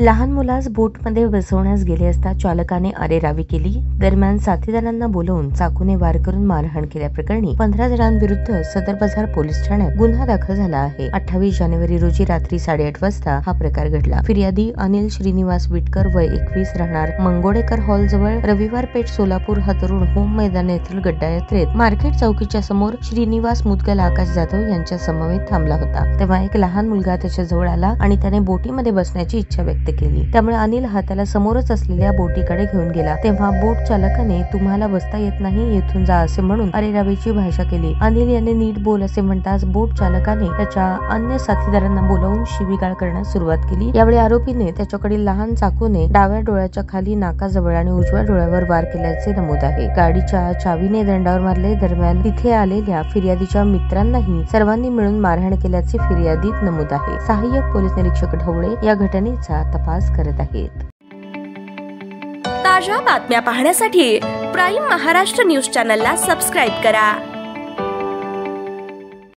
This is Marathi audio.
लहान मुलास बोटमध्ये बसवण्यास गेले असता चालकाने अरेरावी केली. दरम्यान साथीदारांना बोलवून चाकूने वार करून मारहाण केल्याप्रकरणी 15 जणांविरुद्ध सदर बाजार पोलीस ठाण्यात गुन्हा दाखल झाला आहे. 28 जानेवारी रोजी रात्री 8:30 वाजता हा प्रकार घडला. फिर्यादी अनिल श्रीनिवास विटकर वय 21 राहणार मंगोडेकर हॉल जवळ रविवार पेठ सोलापूर हा तरुण होम मैदान येथील गड्डा यात्रेत मार्केट चौकीच्या समोर श्रीनिवास मुदगल आकाश जाधव यांच्या समवेत थांबला होता. तेव्हा एक लहान मुलगा त्याच्या जवळ आला आणि त्याने बोटीमध्ये बसण्याची इच्छा व्यक्त केली. त्यामुळे अनिल हा त्याला समोरच असलेल्या बोटीकडे घेऊन गेला. तेव्हा बोट चालकाने तुम्हाला बसता येत नाही, येथून जा असे म्हणून अरेरावीची भाषा केली. अनिल याने नीट बोल असे म्हणताच बोट चालकाने त्याच्या अन्य साथीदारांना बोलावून शिवीगाळ करण्यास सुरुवात केली. यावेळी आरोपीने त्याच्याकडील लहान चाकूने डाव्या डोळ्याच्या खाली नाकाजवळ आणि उजव्या डोळ्यावर वार केल्याचे नमूद आहे. गाडीच्या चावीने दंडावर मारले. दरम्यान तिथे आलेल्या फिर्यादीच्या मित्रांनाही सर्वांनी मिळून मारहाण केल्याचे फिर्यादीत नमूद आहे. सहाय्यक पोलीस निरीक्षक ढवळे या घटनेचा तपास करत आहेत. ताज्या बातम्या पाहण्यासाठी प्राईम महाराष्ट्र न्यूज चॅनलला सबस्क्राईब करा.